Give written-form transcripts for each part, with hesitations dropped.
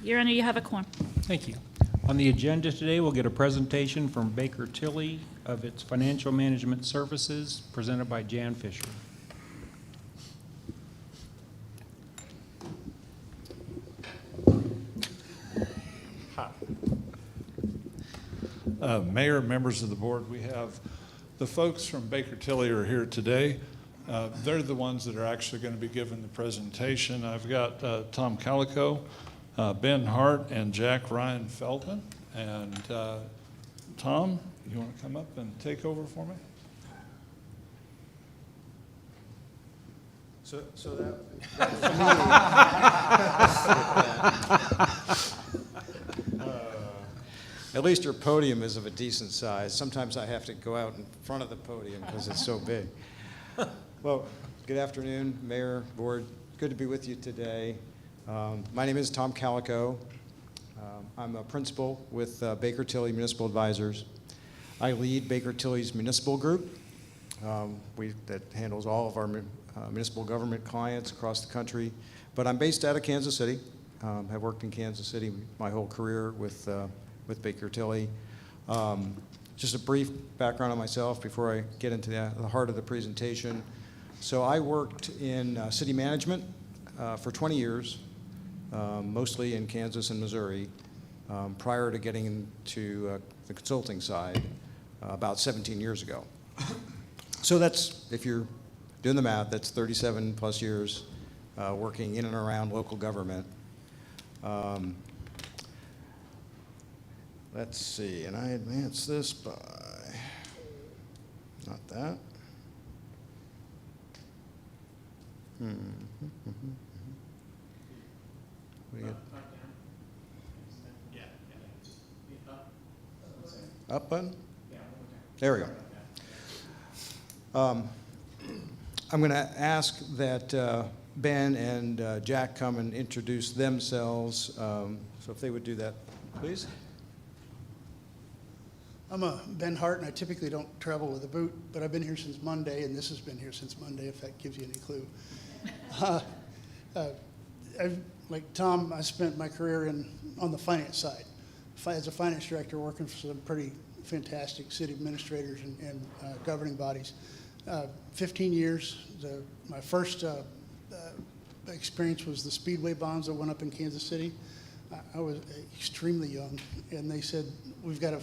Your Honor, you have a quorum. Thank you. On the agenda today, we'll get a presentation from Baker Tilly of its financial management services, presented by Jan Fisher. Mayor, members of the board, we have the folks from Baker Tilly are here today. They're the ones that are actually going to be giving the presentation. I've got Tom Calico, Ben Hart, and Jack Ryan Feldman. And Tom, you want to come up and take over for me? So at least your podium is of a decent size. Sometimes I have to go out in front of the podium because it's so big. Well, good afternoon, Mayor, Board. Good to be with you today. My name is Tom Calico. I'm a principal with Baker Tilly Municipal Advisors. I lead Baker Tilly's municipal group that handles all of our municipal government clients across the country. But I'm based out of Kansas City. I've worked in Kansas City my whole career with Baker Tilly. Just a brief background on myself before I get into the heart of the presentation. So I worked in city management for 20 years, mostly in Kansas and Missouri, prior to getting into the consulting side about 17 years ago. So that's, if you're doing the math, that's 37 plus years working in and around local government. Let's see, and I advance this by, not that. What do you get? Up button? There we go. I'm going to ask that Ben and Jack come and introduce themselves. So if they would do that, please. I'm Ben Hart, and I typically don't travel with a boot, but I've been here since Monday, and this has been here since Monday, if that gives you any clue. Like Tom, I spent my career on the finance side. As a finance director, working for some pretty fantastic city administrators and governing bodies. 15 years. My first experience was the Speedway bonds that went up in Kansas City. I was extremely young, and they said, we've got to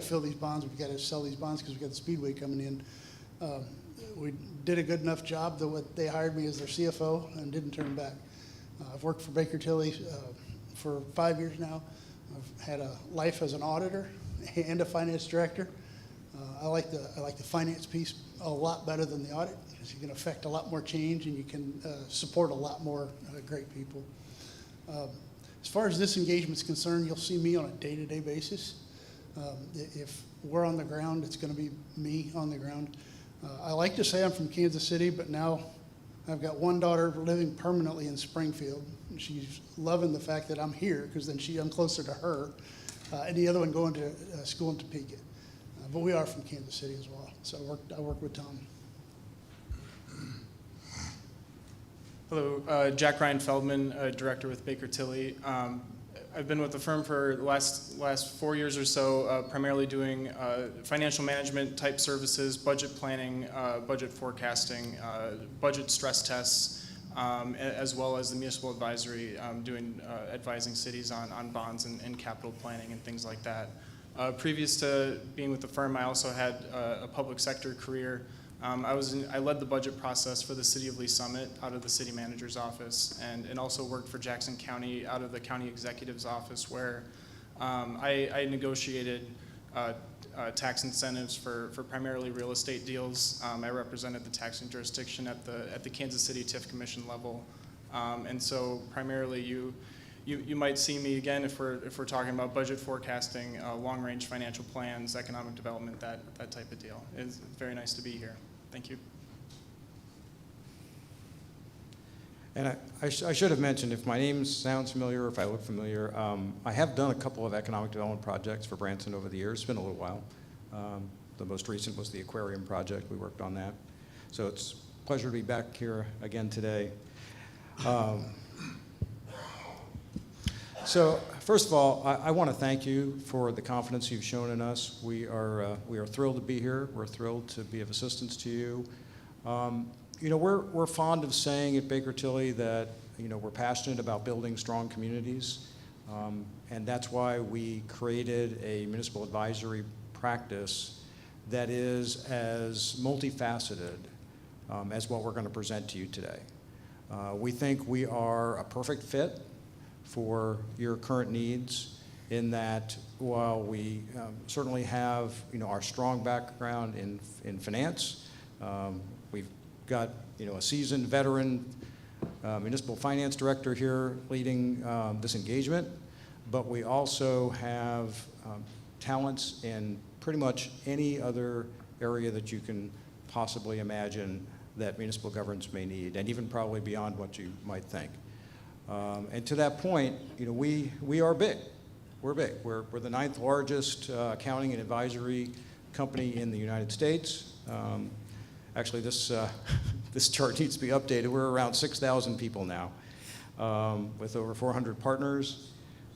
fill these bonds, we've got to sell these bonds because we've got the Speedway coming in. We did a good enough job that they hired me as their CFO and didn't turn back. I've worked for Baker Tilly for 5 years now. I've had a life as an auditor and a finance director. I like the finance piece a lot better than the audit, because you can affect a lot more change and you can support a lot more great people. As far as this engagement is concerned, you'll see me on a day-to-day basis. If we're on the ground, it's going to be me on the ground. I like to say I'm from Kansas City, but now I've got one daughter living permanently in Springfield. She's loving the fact that I'm here, because then I'm closer to her, and the other one going to school in Topeka. But we are from Kansas City as well, so I work with Tom. Hello, Jack Ryan Feldman, director with Baker Tilly. I've been with the firm for the last 4 years or so, primarily doing financial management type services, budget planning, budget forecasting, budget stress tests, as well as the municipal advisory, advising cities on bonds and capital planning and things like that. Previous to being with the firm, I also had a public sector career. I led the budget process for the city of Lee Summit out of the city manager's office, and also worked for Jackson County out of the county executive's office, where I negotiated tax incentives for primarily real estate deals. I represented the taxing jurisdiction at the Kansas City TIF Commission level, and so primarily you might see me again if we're talking about budget forecasting, long-range financial plans, economic development, that type of deal. It's very nice to be here. Thank you. And I should have mentioned, if my name sounds familiar, if I look familiar, I have done a couple of economic development projects for Branson over the years. It's been a little while. The most recent was the aquarium project. We worked on that. So it's a pleasure to be back here again today. So first of all, I want to thank you for the confidence you've shown in us. We are thrilled to be here. We're thrilled to be of assistance to you. We're fond of saying at Baker Tilly that we're passionate about building strong communities, and that's why we created a municipal advisory practice that is as multifaceted as what we're going to present to you today. We think we are a perfect fit for your current needs in that while we certainly have our strong background in finance, we've got a seasoned veteran municipal finance director here leading this engagement, but we also have talents in pretty much any other area that you can possibly imagine that municipal governance may need, and even probably beyond what you might think. And to that point, we are big. We're big. We're the 9th largest accounting and advisory company in the United States. Actually, this chart needs to be updated. We're around 6,000 people now, with over 400 partners.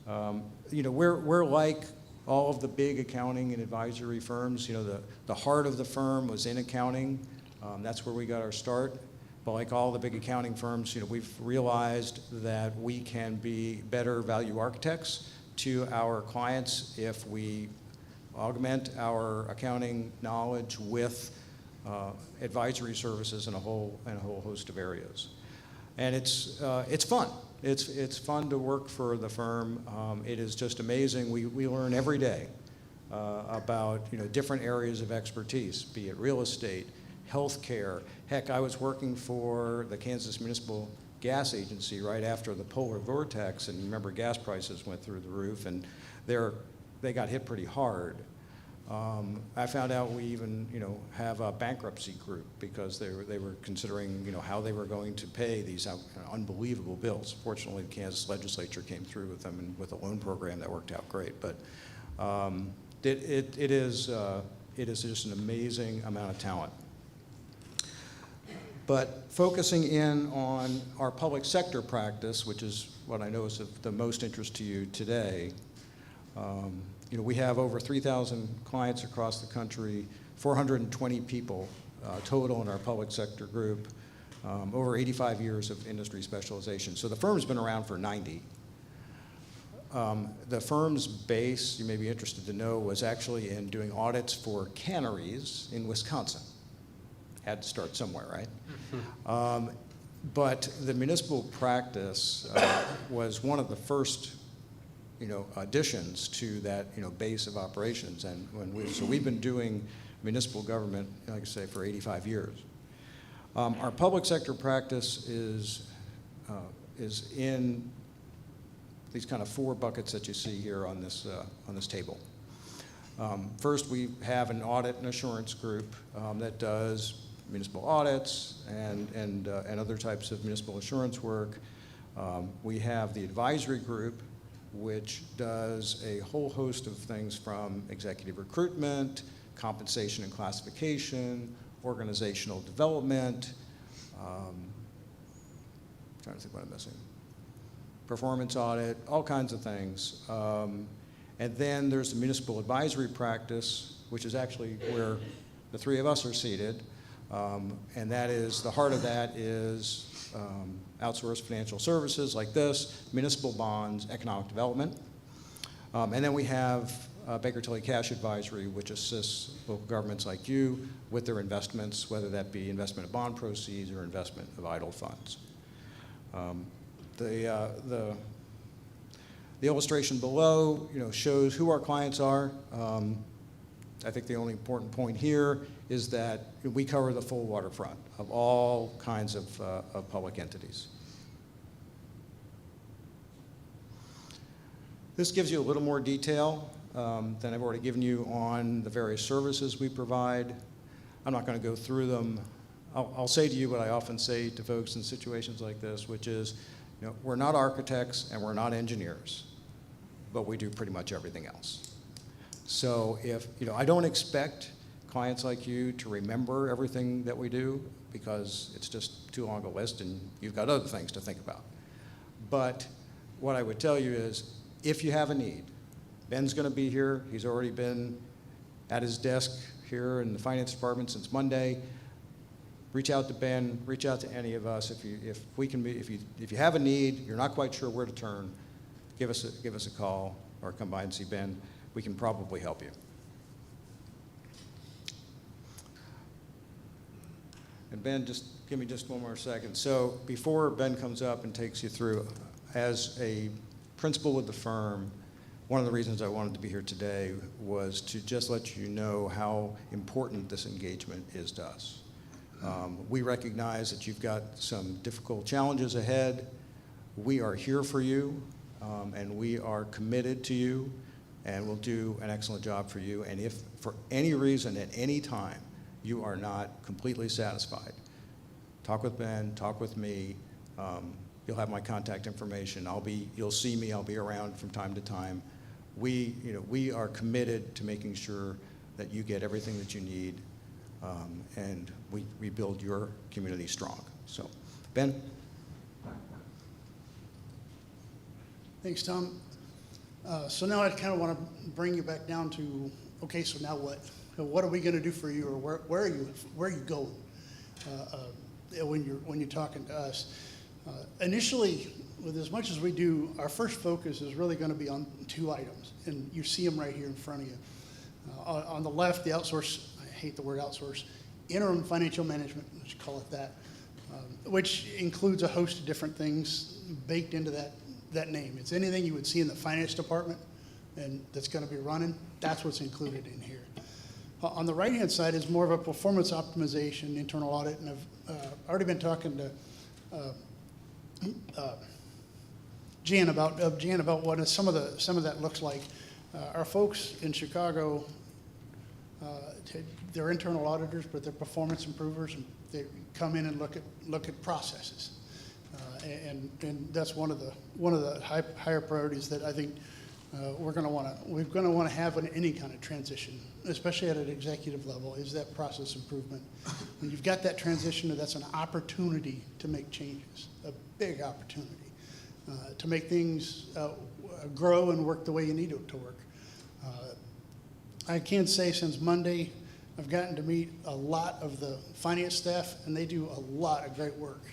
We're like all of the big accounting and advisory firms. The heart of the firm was in accounting. That's where we got our start. But like all the big accounting firms, we've realized that we can be better value architects to our clients if we augment our accounting knowledge with advisory services in a whole host of areas. And it's fun. It's fun to work for the firm. It is just amazing. We learn every day about different areas of expertise, be it real estate, healthcare. Heck, I was working for the Kansas Municipal Gas Agency right after the polar vortex, and remember gas prices went through the roof, and they got hit pretty hard. I found out we even have a bankruptcy group because they were considering how they were going to pay these unbelievable bills. Fortunately, the Kansas legislature came through with them and with a loan program that worked out great. But it is just an amazing amount of talent. But focusing in on our public sector practice, which is what I know is of the most interest to you today, we have over 3,000 clients across the country, 420 people total in our public sector group, over 85 years of industry specialization. So the firm's been around for 90. The firm's base, you may be interested to know, was actually in doing audits for canneries in Wisconsin. Had to start somewhere, right? But the municipal practice was one of the first additions to that base of operations, and so we've been doing municipal government, like I say, for 85 years. Our public sector practice is in these kind of 4 buckets that you see here on this table. First, we have an audit and assurance group that does municipal audits and other types of municipal assurance work. We have the advisory group, which does a whole host of things from executive recruitment, compensation and classification, organizational development, trying to think what I'm missing, performance audit, all kinds of things. And then there's the municipal advisory practice, which is actually where the 3 of us are seated. And that is, the heart of that is outsourced financial services like this, municipal bonds, economic development. And then we have Baker Tilly Cash Advisory, which assists local governments like you with their investments, whether that be investment of bond proceeds or investment of idle funds. The illustration below shows who our clients are. I think the only important point here is that we cover the full waterfront of all kinds of public entities. This gives you a little more detail than I've already given you on the various services we provide. I'm not going to go through them. I'll say to you what I often say to folks in situations like this, which is, we're not architects and we're not engineers, but we do pretty much everything else. So if, I don't expect clients like you to remember everything that we do because it's just too long a list and you've got other things to think about. But what I would tell you is If you have a need, Ben's going to be here. He's already been at his desk here in the finance department since Monday. Reach out to Ben, reach out to any of us. If you have a need, you're not quite sure where to turn, give us a call or come by and see Ben. We can probably help you. And Ben, just give me just one more second. So before Ben comes up and takes you through, as a principal with the firm, one of the reasons I wanted to be here today was to just let you know how important this engagement is to us. We recognize that you've got some difficult challenges ahead. We are here for you, and we are committed to you, and we'll do an excellent job for you. And if for any reason at any time you are not completely satisfied, talk with Ben, talk with me. You'll have my contact information. You'll see me. I'll be around from time to time. We are committed to making sure that you get everything that you need, and we build your community strong. So, Ben? Thanks, Tom. So now I kind of want to bring you back down to, okay, so now what? What are we going to do for you, or where are you going when you're talking to us? Initially, with as much as we do, our first focus is really going to be on 2 items, and you see them right here in front of you. On the left, the outsource, I hate the word outsource, interim financial management, let's call it that, which includes a host of different things baked into that name. It's anything you would see in the finance department and that's going to be running, that's what's included in here. On the right-hand side is more of a performance optimization, internal audit, and I've already been talking to Jan about what some of that looks like. Our folks in Chicago, they're internal auditors, but they're performance improvers, and they come in and look at processes, and that's one of the higher priorities that I think we're going to want to have in any kind of transition, especially at an executive level, is that process improvement. When you've got that transition, that's an opportunity to make changes, a big opportunity to make things grow and work the way you need it to work. I can say since Monday, I've gotten to meet a lot of the finance staff, and they do a lot of great work.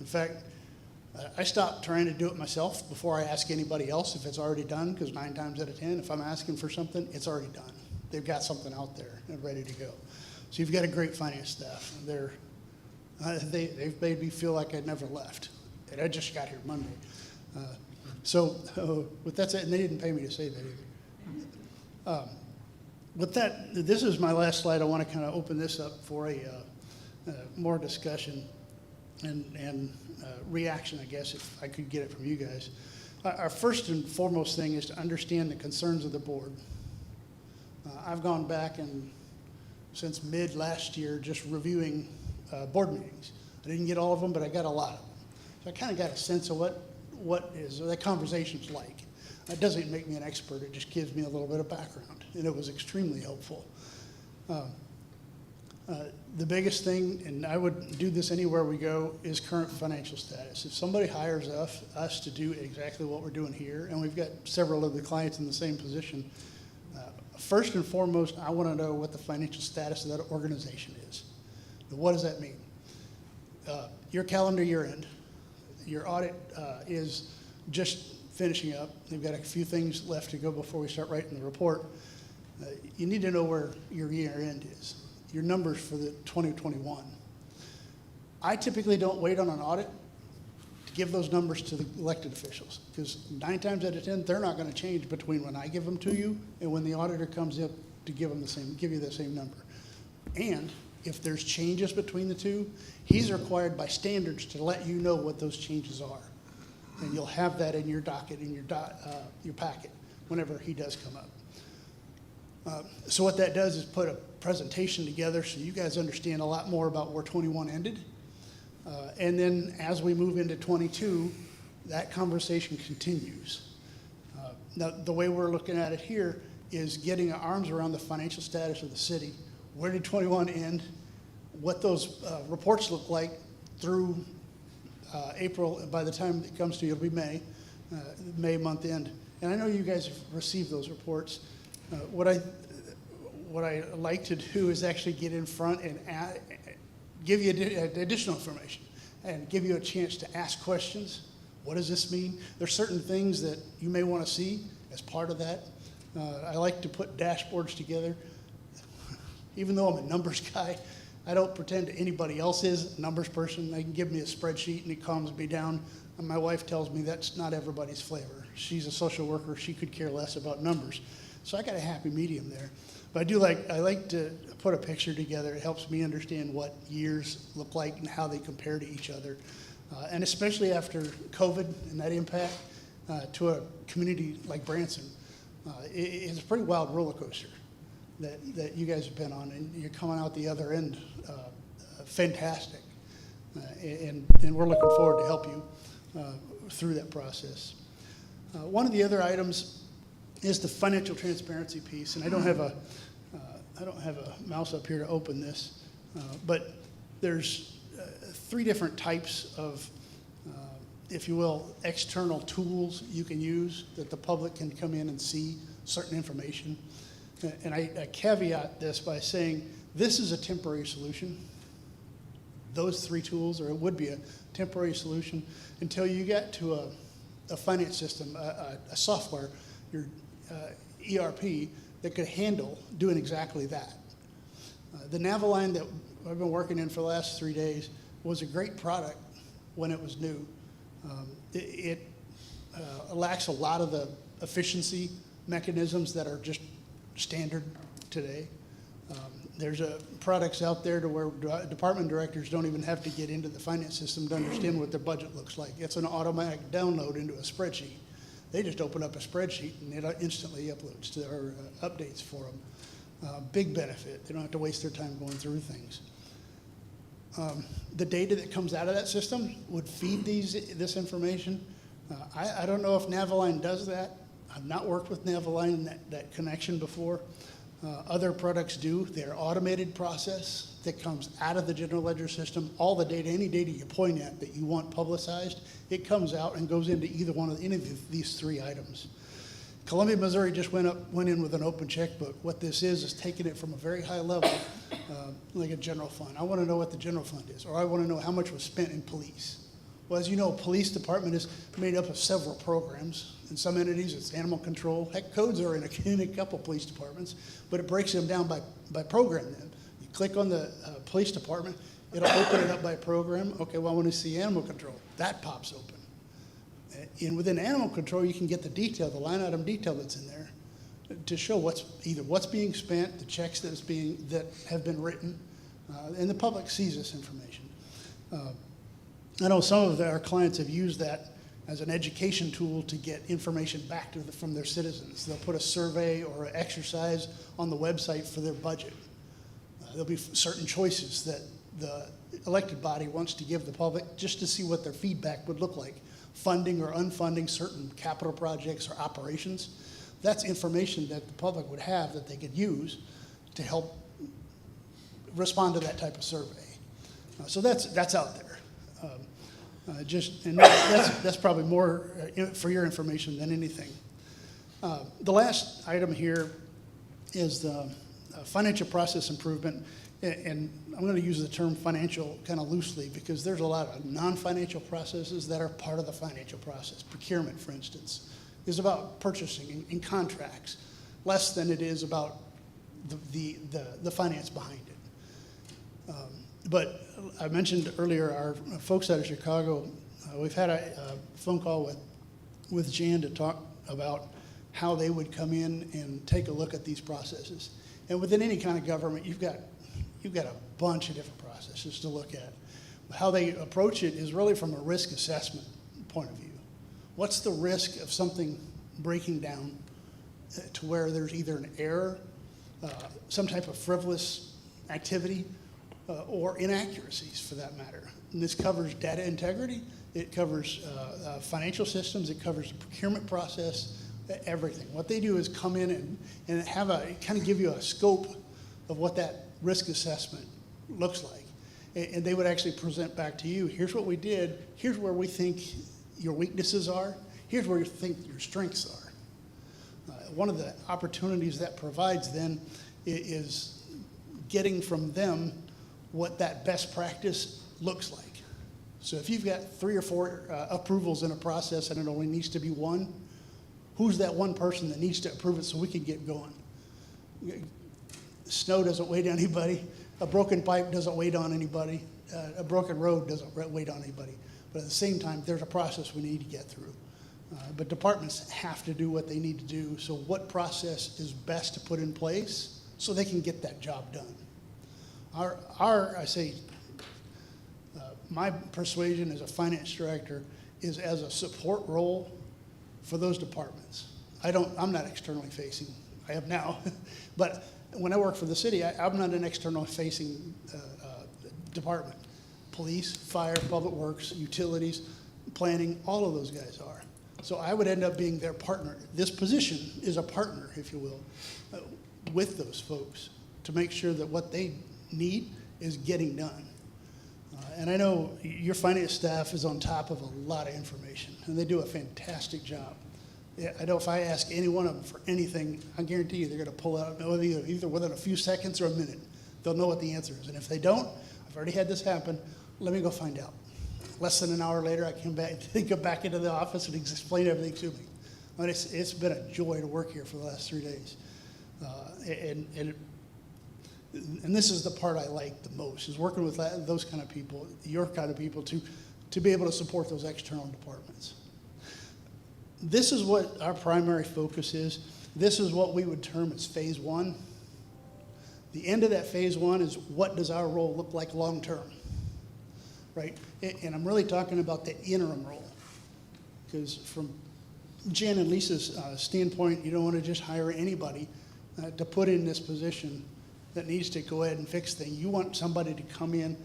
In fact, I stopped trying to do it myself before I ask anybody else if it's already done, because 9 times out of 10, if I'm asking for something, it's already done. They've got something out there and ready to go. So you've got a great finance staff. They've made me feel like I never left, and I just got here Monday. With that said, and they didn't pay me to say that either. With that, this is my last slide. I want to kind of open this up for a more discussion and reaction, I guess, if I could get it from you guys. Our first and foremost thing is to understand the concerns of the board. I've gone back and since mid last year just reviewing board meetings. I didn't get all of them, but I got a lot of them. So I kind of got a sense of what is the conversation's like. That doesn't make me an expert. It just gives me a little bit of background, and it was extremely helpful. The biggest thing, and I would do this anywhere we go, is current financial status. If somebody hires us to do exactly what we're doing here, and we've got several of the clients in the same position, first and foremost, I want to know what the financial status of that organization is. What does that mean? Your calendar year end, your audit is just finishing up. They've got a few things left to go before we start writing the report. You need to know where your year end is, your numbers for the 2021. I typically don't wait on an audit to give those numbers to the elected officials, because 9 times out of 10, they're not going to change between when I give them to you and when the auditor comes up to give you the same number. And if there's changes between the two, he's required by standards to let you know what those changes are. And you'll have that in your docket, in your packet, whenever he does come up. So what that does is put a presentation together so you guys understand a lot more about where 21 ended. And then as we move into 22, that conversation continues. Now, the way we're looking at it here is getting our arms around the financial status of the city. Where did 21 end? What those reports look like through April. By the time it comes to you, it'll be May month end. And I know you guys have received those reports. What I like to do is actually get in front and give you additional information and give you a chance to ask questions. What does this mean? There's certain things that you may want to see as part of that. I like to put dashboards together. Even though I'm a numbers guy, I don't pretend anybody else is a numbers person. They can give me a spreadsheet and it calms me down. And my wife tells me that's not everybody's flavor. She's a social worker. She could care less about numbers. So I got a happy medium there. But I like to put a picture together. It helps me understand what years look like and how they compare to each other. And especially after COVID and that impact to a community like Branson, it's a pretty wild roller coaster that you guys have been on, and you're coming out the other end fantastic. And we're looking forward to help you through that process. One of the other items is the financial transparency piece, and I don't have a mouse up here to open this, but there's 3 different types of, if you will, external tools you can use that the public can come in and see certain information. And I caveat this by saying this is a temporary solution. Those 3 tools, or it would be a temporary solution until you get to a finance system, a software, your ERP, that could handle doing exactly that. The Naviline that I've been working in for the last 3 days was a great product when it was new. It lacks a lot of the efficiency mechanisms that are just standard today. There's products out there to where department directors don't even have to get into the finance system to understand what their budget looks like. It's an automatic download into a spreadsheet. They just open up a spreadsheet and it instantly uploads to our updates for them. Big benefit. They don't have to waste their time going through things. The data that comes out of that system would feed this information. I don't know if Naviline does that. I've not worked with Naviline, that connection before. Other products do. They're automated process that comes out of the general ledger system. All the data, any data you point at that you want publicized, it comes out and goes into either one of any of these 3 items. Columbia, Missouri just went in with an open checkbook. What this is taking it from a very high level, like a general fund. I want to know what the general fund is, or I want to know how much was spent in police. Well, as you know, police department is made up of several programs. In some entities, it's animal control. Heck, codes are in a couple police departments, but it breaks them down by program then. You click on the police department, it'll open it up by program. Okay, well, I want to see animal control. That pops open. And within animal control, you can get the detail, the line item detail that's in there to show what's being spent, the checks that have been written, and the public sees this information. I know some of our clients have used that as an education tool to get information back from their citizens. They'll put a survey or an exercise on the website for their budget. There'll be certain choices that the elected body wants to give the public just to see what their feedback would look like. Funding or unfunding certain capital projects or operations. That's information that the public would have that they could use to help respond to that type of survey. So that's out there. That's probably more for your information than anything. The last item here is the financial process improvement, and I'm going to use the term financial kind of loosely because there's a lot of non-financial processes that are part of the financial process. Procurement, for instance, is about purchasing and contracts, less than it is about the finance behind it. But I mentioned earlier, our folks out of Chicago, we've had a phone call with Jan to talk about how they would come in and take a look at these processes. And within any kind of government, you've got a bunch of different processes to look at. How they approach it is really from a risk assessment point of view. What's the risk of something breaking down to where there's either an error, some type of frivolous activity, or inaccuracies for that matter. And this covers data integrity, it covers financial systems, it covers the procurement process, everything. What they do is come in and have kind of give you a scope of what that risk assessment looks like. And they would actually present back to you, here's what we did, here's where we think your weaknesses are, here's where you think your strengths are. One of the opportunities that provides then is getting from them what that best practice looks like. So if you've got 3 or 4 approvals in a process and it only needs to be 1, who's that one person that needs to approve it so we can get going? Snow doesn't wait on anybody. A broken pipe doesn't wait on anybody. A broken road doesn't wait on anybody. But at the same time, there's a process we need to get through. But departments have to do what they need to do. So what process is best to put in place so they can get that job done? My persuasion as a finance director is as a support role for those departments. I'm not externally facing. I am now, but when I work for the city, I'm not an externally facing department. Police, fire, public works, utilities, planning, all of those guys are. So I would end up being their partner. This position is a partner, if you will, with those folks to make sure that what they need is getting done. And I know your finance staff is on top of a lot of information, and they do a fantastic job. Yeah, I know if I ask any one of them for anything, I guarantee you they're going to pull out either within a few seconds or a minute. They'll know what the answer is. And if they don't, I've already had this happen, let me go find out. Less than an hour later, I come back into the office and explain everything to me. And it's been a joy to work here for the last 3 days. And this is the part I like the most, is working with those kind of people, your kind of people, to be able to support those external departments. This is what our primary focus is. This is what we would term as phase 1. The end of that phase 1 is what does our role look like long term, right? And I'm really talking about the interim role, because from Jan and Lisa's standpoint, you don't want to just hire anybody to put in this position that needs to go ahead and fix things. You want somebody to come in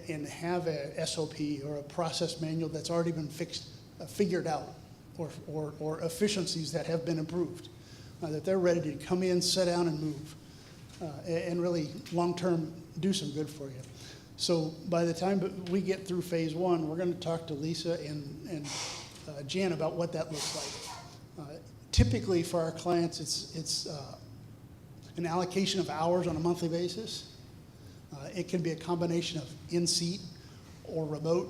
and have a SOP or a process manual that's already been figured out, or efficiencies that have been improved, that they're ready to come in, sit down, and move, and really long-term do some good for you. So by the time we get through phase 1, we're going to talk to Lisa and Jan about what that looks like. Typically for our clients, it's an allocation of hours on a monthly basis. It can be a combination of in-seat or remote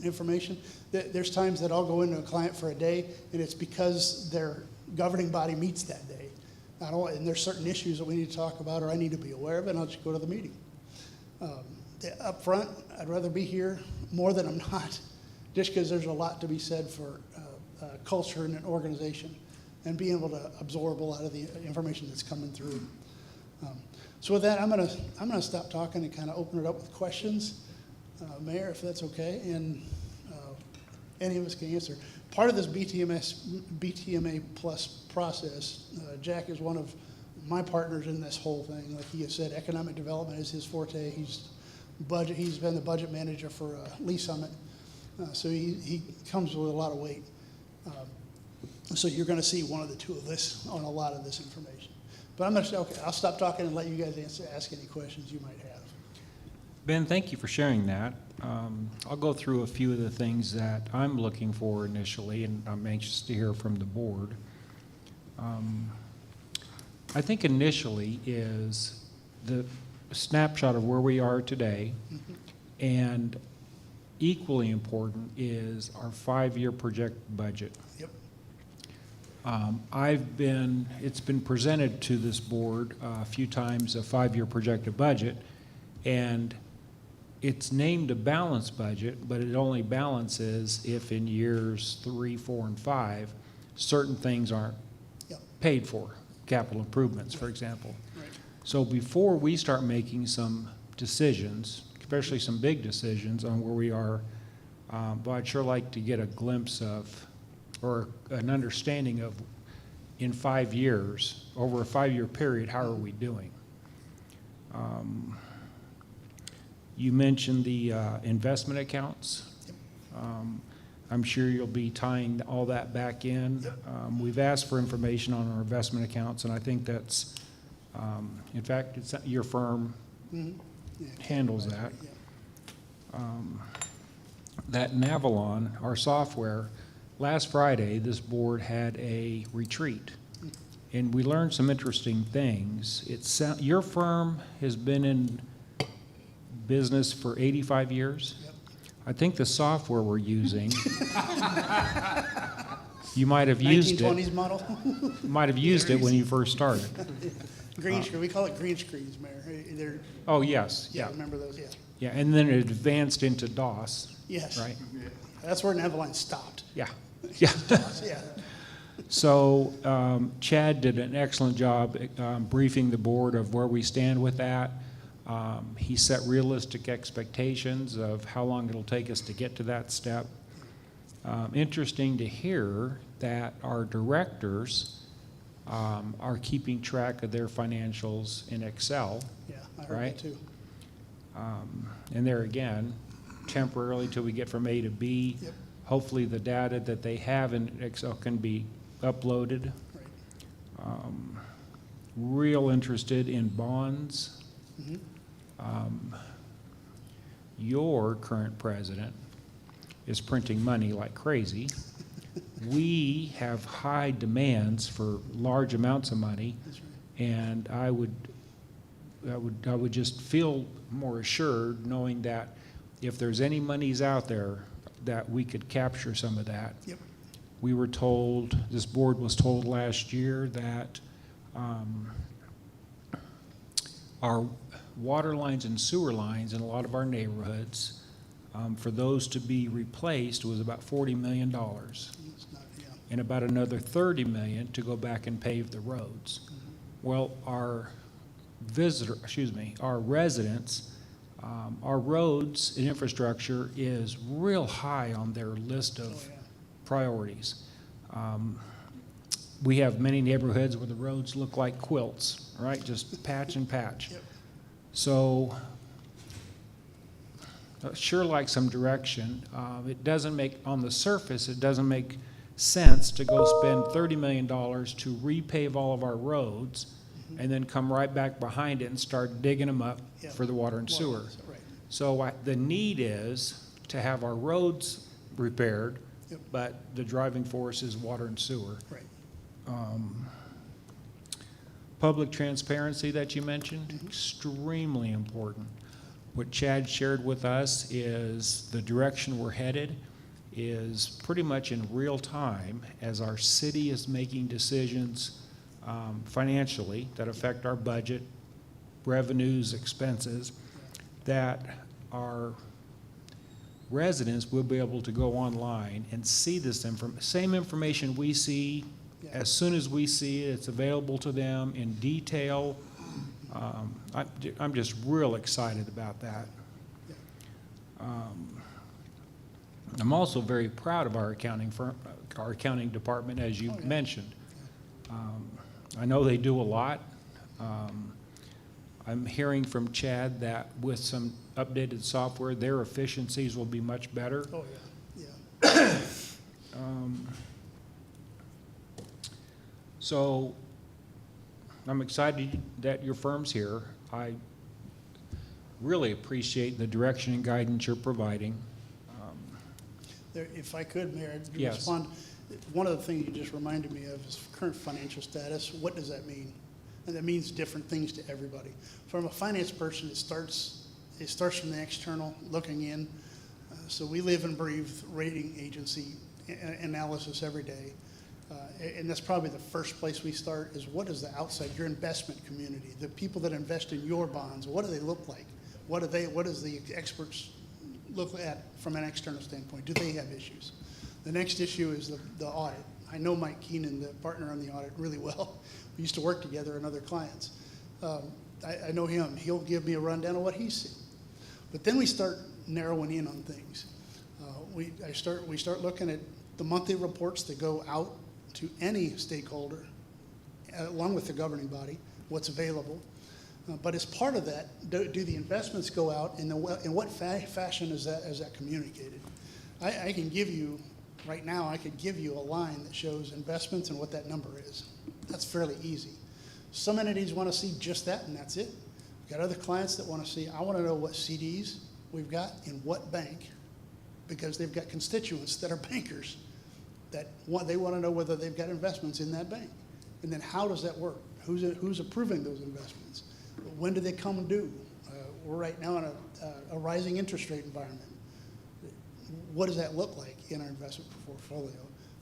information. There's times that I'll go into a client for a day, and it's because their governing body meets that day. And there's certain issues that we need to talk about or I need to be aware of, and I'll just go to the meeting. Up front, I'd rather be here more than I'm not, just because there's a lot to be said for culture in an organization and being able to absorb a lot of the information that's coming through. So with that, I'm gonna stop talking and kind of open it up with questions, Mayor, if that's okay, and any of us can answer. Part of this BTMA Plus process, Jack is one of my partners in this whole thing. Like he has said, economic development is his forte. He's been the budget manager for Lee Summit, so he comes with a lot of weight. So you're going to see one of the two of this on a lot of this information. But I'm going to say, okay, I'll stop talking and let you guys ask any questions you might have. Ben, thank you for sharing that. I'll go through a few of the things that I'm looking for initially, and I'm anxious to hear from the board. I think initially is the snapshot of where we are today, and equally important is our 5-year projected budget. Yep. It's been presented to this board a few times, a 5-year projected budget, and it's named a balanced budget, but it only balances if in years 3, 4, and 5, certain things aren't paid for, capital improvements, for example. Right. So before we start making some decisions, especially some big decisions on where we are, but I'd sure like to get a glimpse of, or an understanding of, in 5 years, over a 5-year period, how are we doing? You mentioned the investment accounts. I'm sure you'll be tying all that back in. We've asked for information on our investment accounts, and I think that's, in fact, it's your firm handles that. That Navalon, our software, last Friday, this board had a retreat and we learned some interesting things. Your firm has been in business for 85 years? Yep. I think the software we're using, you might have used 1920s it. model. Might have used it when you first started. Green screen, we call it green screens, Mayor. They're, Oh, yes, yeah, yeah. remember those, yeah. Yeah, and then it advanced into DOS, Yes. right? That's where Neverline stopped. Yeah, yeah. Yeah. So Chad did an excellent job briefing the board of where we stand with that. He set realistic expectations of how long it'll take us to get to that step. Interesting to hear that our directors are keeping track of their financials in Excel. Yeah, I heard Right. that too. And there again, temporarily till we get from A to B. Yep. Hopefully the data that they have in Excel can be uploaded. Right. Real interested in bonds. Mhm. Your current president is printing money like crazy. We have high demands for large amounts of money, That's right. and I would just feel more assured knowing that if there's any monies out there, that we could capture some of that. Yep. We were told, this board was told last year that our water lines and sewer lines in a lot of our neighborhoods, for those to be replaced was about $40 million, It's not, yeah. and about another $30 million to go back and pave the roads. Well, our residents, our roads and infrastructure is real high on their list of Oh, yeah. priorities. We have many neighborhoods where the roads look like quilts, right? Just patch and patch. Yep. So, sure like some direction. It doesn't make, on the surface, it doesn't make sense to go spend $30 million to repave all of our roads and then come right back behind it and start digging them up Yeah. for the water and sewer. Right. So the need is to have our roads repaired, Yep. but the driving force is water and sewer. Right. Public transparency that you mentioned, extremely important. What Chad shared with us is the direction we're headed is pretty much in real time as our city is making decisions financially that affect our budget, revenues, expenses, that our residents will be able to go online and see this same information we see. Yeah. As soon as we see it, it's available to them in detail. I'm just real excited about that. I'm also very proud of our accounting firm, our accounting department, as you Oh, yeah. mentioned. I know they do a lot. I'm hearing from Chad that with some updated software, their efficiencies will be much better. Oh, yeah. Yeah. So I'm excited that your firm's here. I really appreciate the direction and guidance you're providing. There, if I could, Mayor, I'd Yes. respond. One of the things you just reminded me of is current financial status. What does that mean? And that means different things to everybody. From a finance person, it starts from the external, looking in. So we live and breathe rating agency analysis every day. And that's probably the first place we start is what is the outside, your investment community, the people that invest in your bonds, what do they look like? What does the experts look at from an external standpoint? Do they have issues? The next issue is the audit. I know Mike Keenan, the partner on the audit, really well. We used to work together on other clients. I know him. He'll give me a rundown of what he's seen. But then we start narrowing in on things. We start looking at the monthly reports that go out to any stakeholder, along with the governing body, what's available. But as part of that, do the investments go out, and in what fashion is that communicated? I can give you, right now, I could give you a line that shows investments and what that number is. That's fairly easy. Some entities want to see just that, and that's it. We've got other clients that want to see, I want to know what CDs we've got in what bank, because they've got constituents that are bankers that they want to know whether they've got investments in that bank. And then how does that work? Who's approving those investments? When do they come due? We're right now in a rising interest rate environment. What does that look like in our investment portfolio?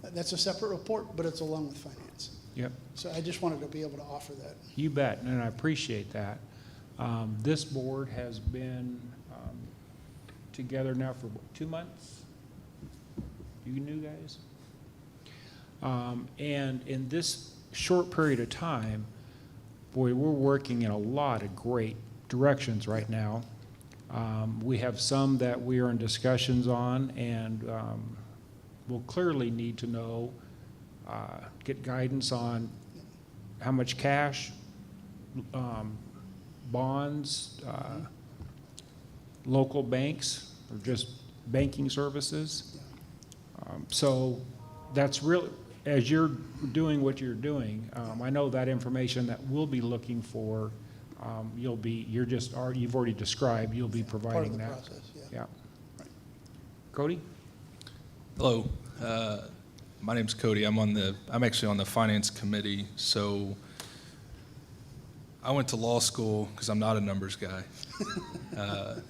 That's a separate report, but it's along with finance. Yep. So I just wanted to be able to offer that. You bet, and I appreciate that. This board has been together now for 2 months? You new guys? And in this short period of time, boy, we're working in a lot of great directions right now. We have some that we are in discussions on, and we'll clearly need to know, get guidance on how much cash, bonds, local banks, or just banking services. So that's really, as you're doing what you're doing, I know that information that we'll be looking for, you've already described, you'll be providing that. Part of the process, yeah. Yeah. Cody? Hello, my name's Cody. I'm actually on the finance committee. So I went to law school because I'm not a numbers guy,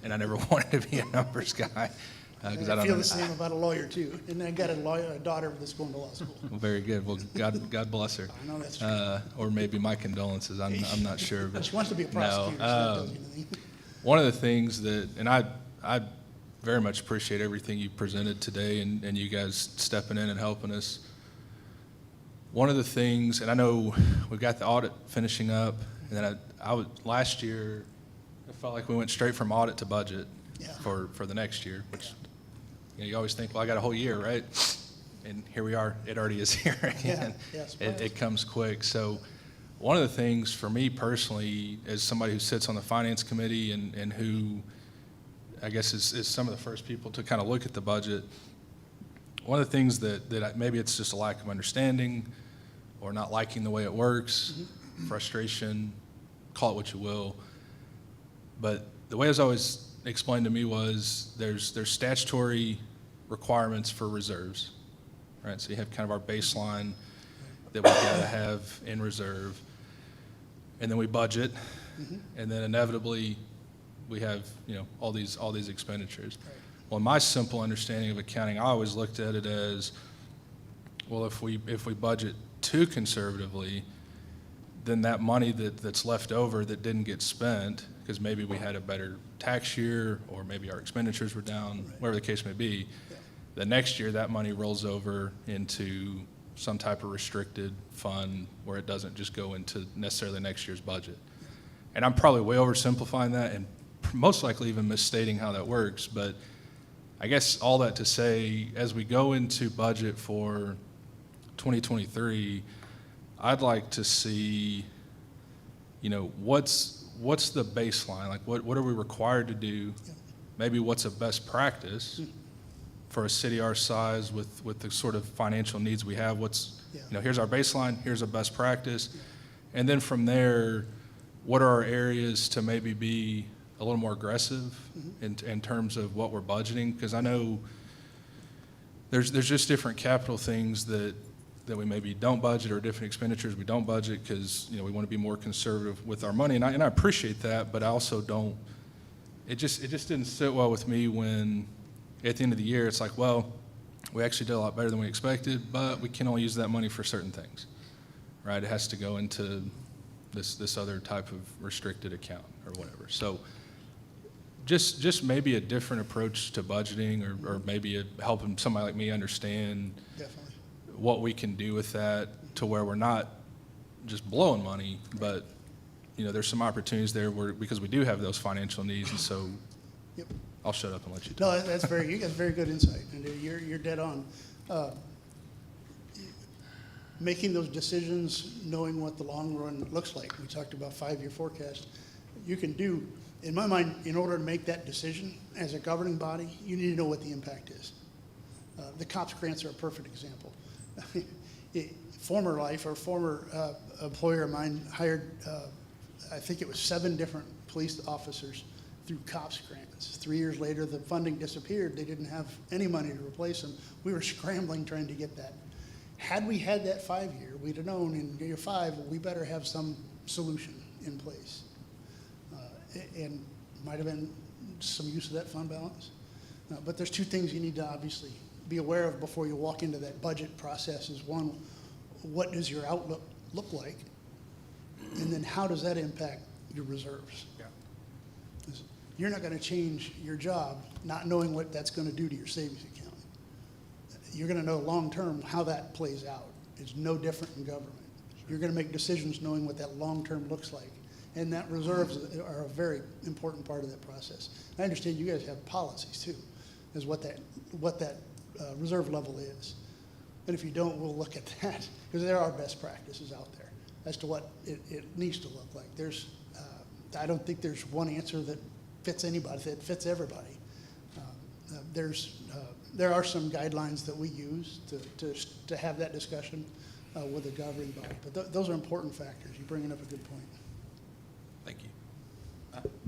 and I never wanted to be a numbers guy because I don't feel know. the same about a lawyer too. And I got a daughter that's going to law school. Well, very good. Well, God bless her. I know that's true. Or maybe my condolences. I'm not sure. But She wants to be a prosecutor, so that doesn't mean anything. one of the things that, and I very much appreciate everything you presented today and you guys stepping in and helping us. One of the things, and I know we've got the audit finishing up, and then last year, I felt like we went straight from audit to budget Yeah. for the next year, which you always think, well, I got a whole year, right? And here we are, it already is here again. Yeah, surprise. It comes quick. So one of the things for me personally, as somebody who sits on the finance committee and who I guess is some of the first people to kind of look at the budget, one of the things that maybe it's just a lack of understanding or not liking the way it works, frustration, call it what you will. But the way it was always explained to me was there's statutory requirements for reserves, right? So you have kind of our baseline that we've got to have in reserve, and then we budget, and then inevitably we have all these expenditures. Right. Well, in my simple understanding of accounting, I always looked at it as, well, if we budget too conservatively, then that money that's left over that didn't get spent, because maybe we had a better tax year or maybe our expenditures were down, whatever the case may be, the next year that money rolls over into some type of restricted fund where it doesn't just go into necessarily next year's budget. And I'm probably way oversimplifying that and most likely even misstating how that works, but I guess all that to say, as we go into budget for 2023, I'd like to see, what's the baseline? Like, what are we required to do? Maybe what's a best practice for a city our size with the sort of financial needs we have? Here's our baseline, here's a best practice. And then from there, what are our areas to maybe be a little more aggressive in terms of what we're budgeting? Because I know there's just different capital things that we maybe don't budget, or different expenditures we don't budget because we want to be more conservative with our money, and I appreciate that, but I also don't. It just didn't sit well with me when at the end of the year it's like, well, we actually did a lot better than we expected, but we can only use that money for certain things, right? It has to go into this other type of restricted account or whatever. So just maybe a different approach to budgeting, or maybe helping somebody like me understand Definitely. what we can do with that to where we're not just blowing money, but there's some opportunities there because we do have those financial needs, and so Yep. I'll shut up and let you talk. No, you got very good insight, and you're dead on. Making those decisions, knowing what the long run looks like. We talked about 5-year forecast. You can do, in my mind, in order to make that decision as a governing body, you need to know what the impact is. The COPS grants are a perfect example. Former employer of mine hired, I think it was 7 different police officers through COPS grants. 3 years later, the funding disappeared. They didn't have any money to replace them. We were scrambling trying to get that. had we had that 5-year, we'd have known in year 5, we better have some solution in place. And might have been some use of that fund balance. But there's 2 things you need to obviously be aware of before you walk into that budget process is, one, what does your outlook look like? And then how does that impact your reserves? Yeah. 'Cause you're not going to change your job not knowing what that's going to do to your savings account. You're going to know long-term how that plays out. It's no different in government. You're going to make decisions knowing what that long-term looks like. And that reserves are a very important part of that process. I understand you guys have policies too, as what that reserve level is. And if you don't, we'll look at that, because there are best practices out there as to what it needs to look like. I don't think there's one answer that fits anybody, that fits everybody. There are some guidelines that we use to have that discussion with the governing body, but those are important factors. You're bringing up a good point. Thank you.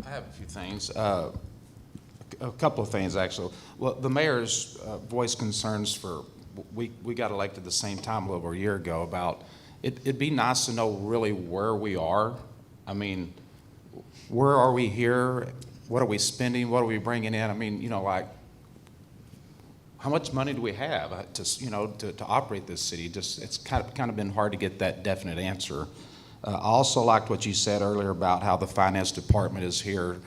I have a few things. A couple of things, actually. Well, the mayor's voiced concerns for, we got elected the same time a little over a year ago about, it'd be nice to know really where we are. I mean, where are we here? What are we spending? What are we bringing in? I mean, you know, like, how much money do we have to operate this city? Just, it's kind of been hard to get that definite answer. I also liked what you said earlier about how the finance department is here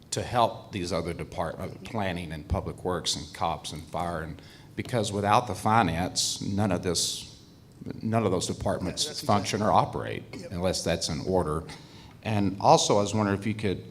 to help these other departments, planning and public works and cops and fire, and because without the finance, none of those departments That's function or operate unless that's in order. And also, I was wondering if you could,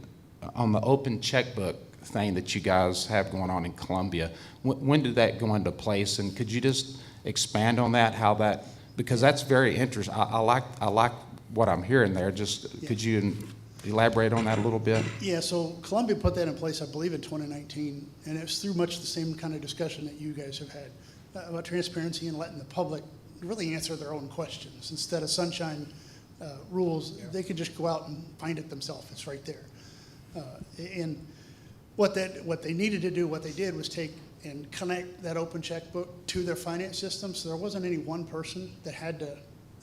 on the open checkbook thing that you guys have going on in Columbia, when did that go into place? And could you just expand on that, how that, because that's very interesting. I like what I'm hearing there. Just could you elaborate on that a little bit? Yeah, so Columbia put that in place, I believe, in 2019, and it was through much the same kind of discussion that you guys have had about transparency and letting the public really answer their own questions. Instead of sunshine rules, they could just go out and find it themselves. It's right there. And what they needed to do, what they did was take and connect that open checkbook to their finance system, so there wasn't any one person that had to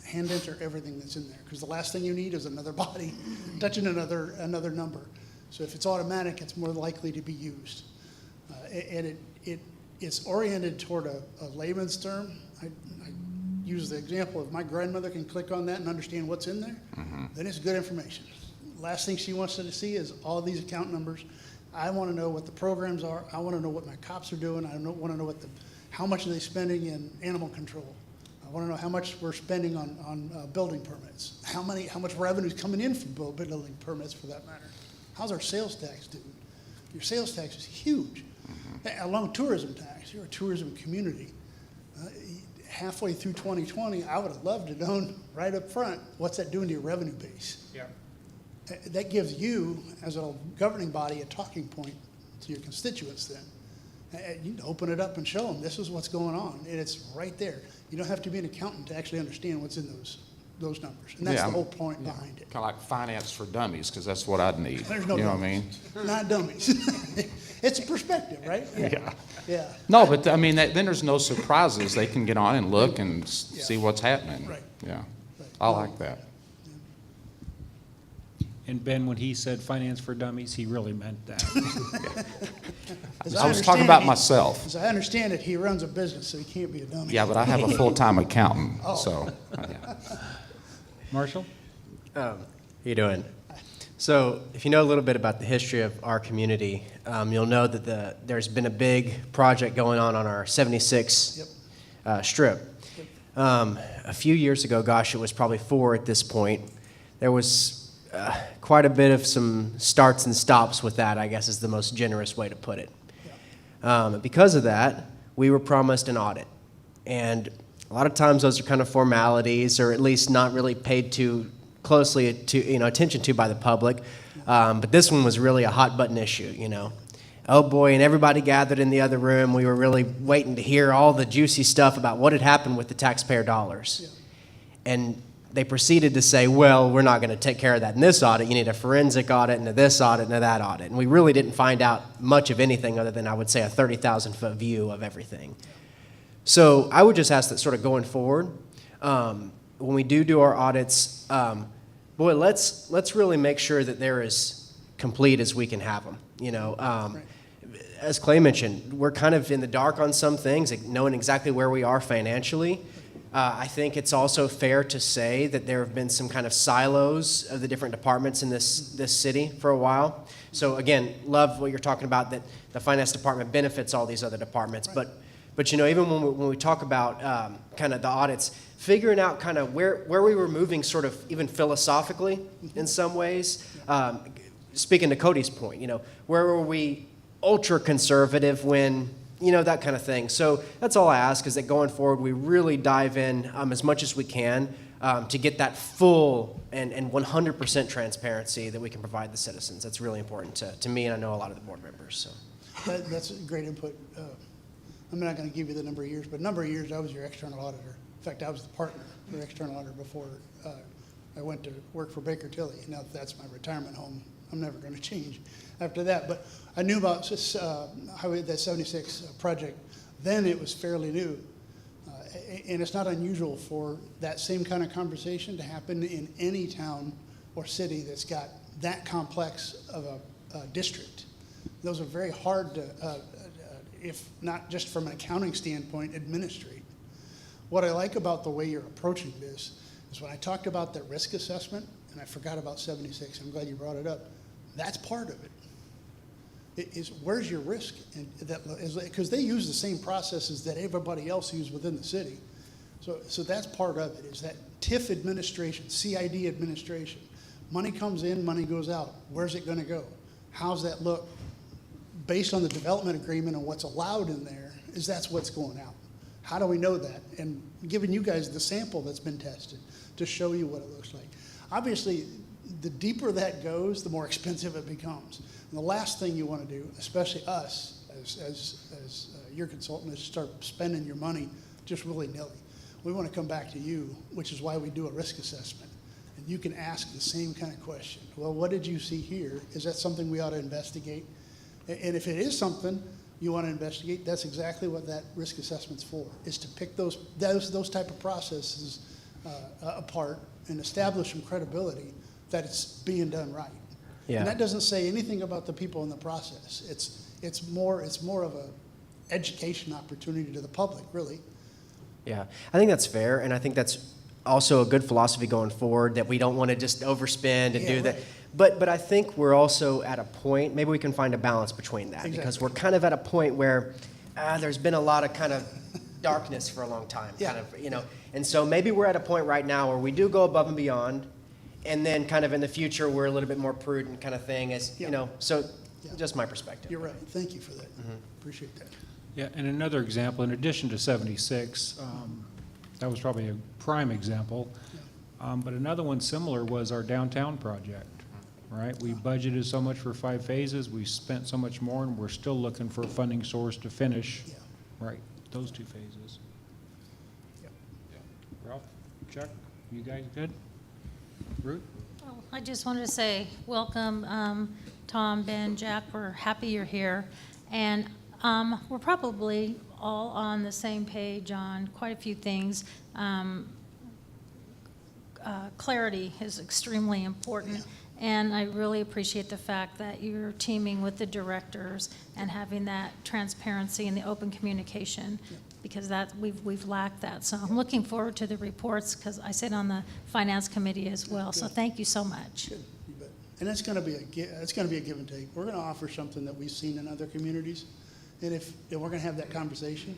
hand enter everything that's in there, because the last thing you need is another body touching another number. So if it's automatic, it's more likely to be used. And it's oriented toward a layman's term. I use the example of my grandmother can click on that and understand what's in there, then it's good information. Last thing she wants to see is all these account numbers. I want to know what the programs are. I want to know what my cops are doing. I want to know how much are they spending in animal control. I want to know how much we're spending on building permits. How much revenue is coming in from building permits, for that matter. How's our sales tax doing? Your sales tax is huge. Along tourism tax, you're a tourism community. Halfway through 2020, I would have loved to know right up front, what's that doing to your revenue base? Yeah. That gives you, as a governing body, a talking point to your constituents then. You need to open it up and show them this is what's going on, and it's right there. You don't have to be an accountant to actually understand what's in those numbers, and that's the whole point behind it. Kind of like finance for dummies, because that's what I'd need. There's no you know dummies. what I mean? Not dummies. It's a perspective, right? Yeah. No, but I mean, then there's no surprises. They can get on and look and see what's happening. Right. Yeah. Right. I like that. And Ben, when he said finance for dummies, he really meant that. I was talking about myself. As I understand it, he runs a business, so he can't be a dummy. Yeah, but I have a full-time accountant, Oh. so, yeah. Marshall? How you doing? So if you know a little bit about the history of our community, you'll know that there's been a big project going on our 76 strip. A few years ago, gosh, it was probably 4 at this point, there was quite a bit of some starts and stops with that, I guess is the most generous way to put it. Because of that, we were promised an audit. And a lot of times those are kind of formalities, or at least not really paid too closely attention to by the public. But this one was really a hot button issue, Oh boy, and everybody gathered in the other room. We were really waiting to hear all the juicy stuff about what had happened with the taxpayer dollars. And they proceeded to say, well, we're not going to take care of that in this audit. You need a forensic audit and a this audit and a that audit. And we really didn't find out much of anything other than, I would say, a 30,000-foot view of everything. So I would just ask that sort of going forward, when we do our audits, boy, let's really make sure that they're as complete as we can have them. You know, as Clay mentioned, we're kind of in the dark on some things, knowing exactly where we are financially. I think it's also fair to say that there have been some kind of silos of the different departments in this city for a while. So again, love what you're talking about, that the finance department benefits all these other departments. Right. But you know, even when we talk about kind of the audits, figuring out kind of where we were moving sort of even philosophically in some ways. Speaking to Cody's point, you know, where were we ultra conservative when, you know, that kind of thing. So that's all I ask, is that going forward, we really dive in as much as we can to get that full and 100% transparency that we can provide the citizens. That's really important to me, and I know a lot of the board members. So That's great input. I'm not going to give you the number of years, but a number of years I was your external auditor. In fact, I was the partner for external auditor before I went to work for Baker Tilly. Now that's my retirement home. I'm never going to change after that. But I knew about Highway that 76 project. Then it was fairly new. And it's not unusual for that same kind of conversation to happen in any town or city that's got that complex of a district. Those are very hard to, if not just from an accounting standpoint, administrate. What I like about the way you're approaching this is when I talked about the risk assessment, and I forgot about 76, I'm glad you brought it up, that's part of it. Is where's your risk? And because they use the same processes that everybody else uses within the city. So that's part of it, is that TIF administration, CID administration. Money comes in, money goes out. Where's it going to go? How's that look? Based on the development agreement and what's allowed in there, is that's what's going out. How do we know that? And giving you guys the sample that's been tested to show you what it looks like. Obviously, the deeper that goes, the more expensive it becomes. And the last thing you want to do, especially us as your consultant, is start spending your money just willy-nilly. We want to come back to you, which is why we do a risk assessment. And you can ask the same kind of question. Well, what did you see here? Is that something we ought to investigate? And if it is something you want to investigate, that's exactly what that risk assessment's for, is to pick those type of processes apart and establish some credibility that it's being done right. Yeah. And that doesn't say anything about the people in the process. It's more of a education opportunity to the public, really. yeah, I think that's fair, and I think that's also a good philosophy going forward, that we don't want to just overspend and do that. Right. But I think we're also at a point, maybe we can find a balance between that, because Exactly. we're kind of at a point where there's been a lot of kind of darkness for a long time, Yeah. kind of, you know. And so maybe we're at a point right now where we do go above and beyond, and then kind of in the future we're a little bit more prudent kind of thing, as Yeah. you know. So Yeah. just my perspective. You're right. Thank you for that. Appreciate that. Yeah, and another example, in addition to 76, that was probably a prime example, but another one similar was our downtown project, right? We budgeted so much for 5 phases, we spent so much more, and we're still looking for a funding source to finish, Yeah. right, those 2 phases. Yep. Ralph, Chuck, you guys good? Ruth? Well, I just wanted to say, welcome, Tom, Ben, Jack, we're happy you're here. And we're probably all on the same page on quite a few things. Clarity is extremely important. And I really appreciate the fact that you're teaming with the directors and having that transparency and the open communication, because we've lacked that. So I'm looking forward to the reports, because I sit on the finance committee as well. So thank you so much. Good. You bet. And it's going to be a give and take. We're going to offer something that we've seen in other communities. And if we're going to have that conversation,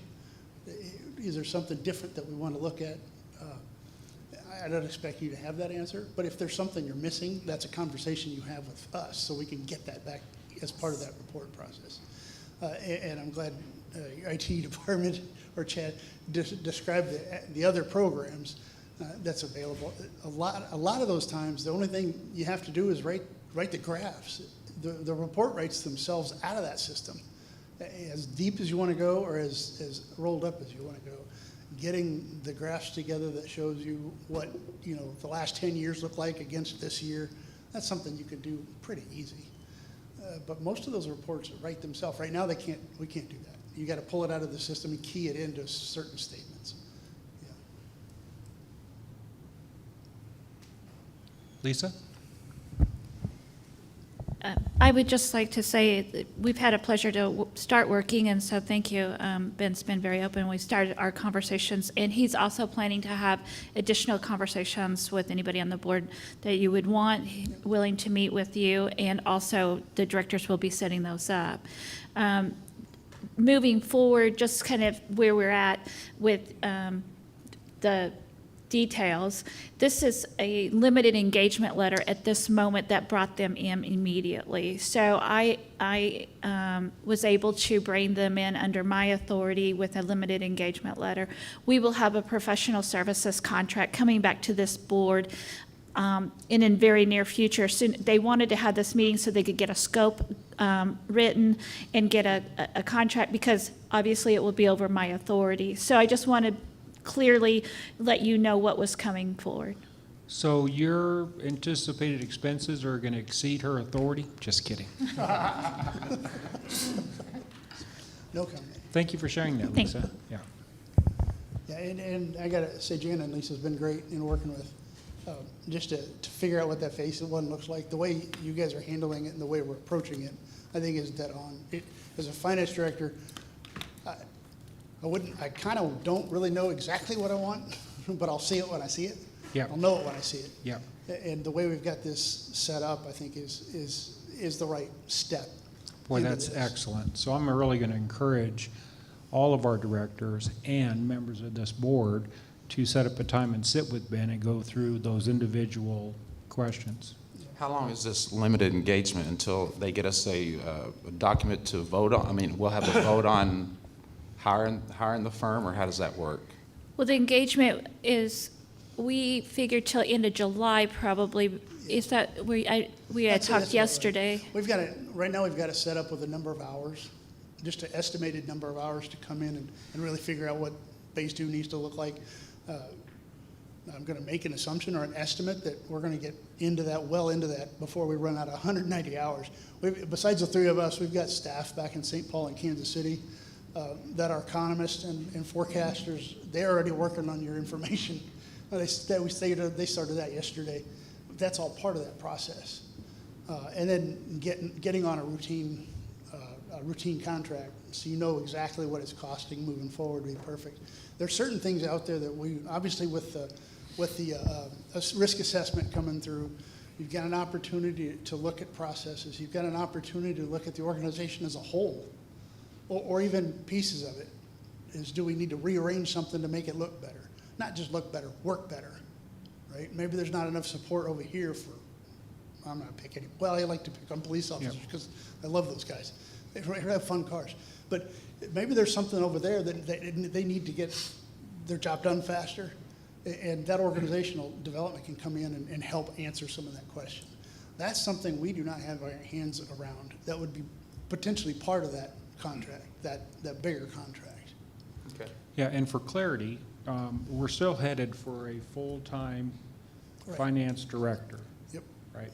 is there something different that we want to look at? I don't expect you to have that answer, but if there's something you're missing, that's a conversation you have with us, so we can get that back as part of that report process. And I'm glad your IT department or Chad described the other programs that's available. A lot of those times, the only thing you have to do is write the graphs. The report writes themselves out of that system. As deep as you want to go, or as rolled up as you want to go. Getting the graphs together that shows you what the last 10 years look like against this year, that's something you could do pretty easy. But most of those reports write themselves. Right now, we can't do that. You got to pull it out of the system and key it into certain statements. Yeah. Lisa? I would just like to say that we've had a pleasure to start working, and so thank you. Ben's been very open. We started our conversations, and he's also planning to have additional conversations with anybody on the board that you would want, willing to meet with you, and also the directors will be setting those up. Moving forward, just kind of where we're at with the details. This is a limited engagement letter at this moment that brought them in immediately. So I was able to bring them in under my authority with a limited engagement letter. We will have a professional services contract coming back to this board in a very near future. Soon, they wanted to have this meeting so they could get a scope written and get a contract, because obviously it will be over my authority. So I just want to clearly let you know what was coming forward. So your anticipated expenses are going to exceed her authority? Just kidding. No comment. Thank you for sharing that, Thank Lisa. Yeah. Yeah, and I gotta say, Jana and Lisa's been great in working with, just to figure out what that phase one looks like. The way you guys are handling it and the way we're approaching it, I think is dead on. As a finance director, I kind of don't really know exactly what I want, but I'll see it when I see it. Yeah. I'll know it when I see it. Yeah. And the way we've got this set up, I think is the right step. Boy, into that's this. excellent. So I'm really going to encourage all of our directors and members of this board to set up a time and sit with Ben and go through those individual questions. How long is this limited engagement until they get us a document to vote on? I mean, we'll have a vote on hiring the firm, or how does that work? Well, the engagement is, we figured till end of July probably. Is that, we had That's talked about yesterday. right. We've got it, right now we've got it set up with a number of hours, just an estimated number of hours to come in and really figure out what phase two needs to look like. I'm gonna make an assumption or an estimate that we're gonna get into that, well into that, before we run out of 190 hours. Besides the three of us, we've got staff back in St. Paul and Kansas City that are economists and forecasters. They're already working on your information. They started that yesterday. That's all part of that process. And then getting on a routine contract, so you know exactly what it's costing moving forward would be perfect. There's certain things out there that we, obviously with the risk assessment coming through, you've got an opportunity to look at processes. You've got an opportunity to look at the organization as a whole, or even pieces of it. Do we need to rearrange something to make it look better? Not just look better, work better, right? Maybe there's not enough support over here for, I'm not picking, well, I like to pick on police officers because I love those guys. They have fun cars. But maybe there's something over there that they need to get their job done faster. And that organizational development can come in and help answer some of that question. That's something we do not have our hands around. That would be potentially part of that contract, that bigger contract. Okay. Yeah, and for clarity, we're still headed for a full-time Right. finance director, Yep, right?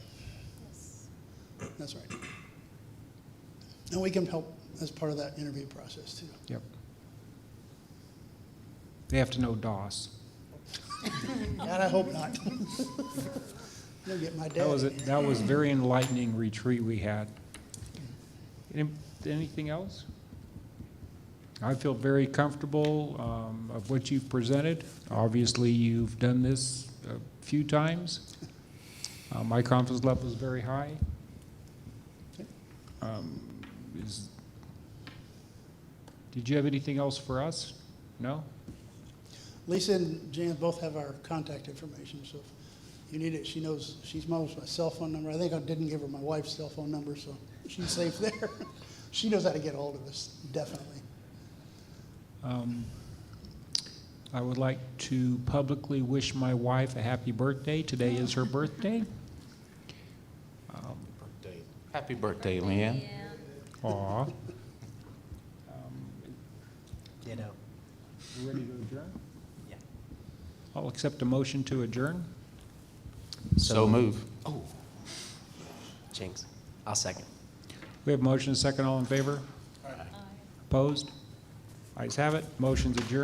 that's right. And we can help as part of that interview process too. Yep. They have to know DOS. God, I hope not. You'll get my dad That was in here. that was a very enlightening retreat we had. Anything else? I feel very comfortable of what you've presented. Obviously, you've done this a few times. My confidence level is very high. Did you have anything else for us? No? Lisa and Jan both have our contact information, so if you need it, she knows my cell phone number. I think I didn't give her my wife's cell phone number, so she's safe there. She knows how to get a hold of us, definitely. I would like to publicly wish my wife a happy birthday. Today is her birthday. Happy birthday, Leanne. Aw. Ditto. You ready to adjourn? Yeah. I'll accept a motion to adjourn. So move. Jinx. I'll second. We have motion and second. All in favor? Opposed? Ayes have it, motion's adjourned.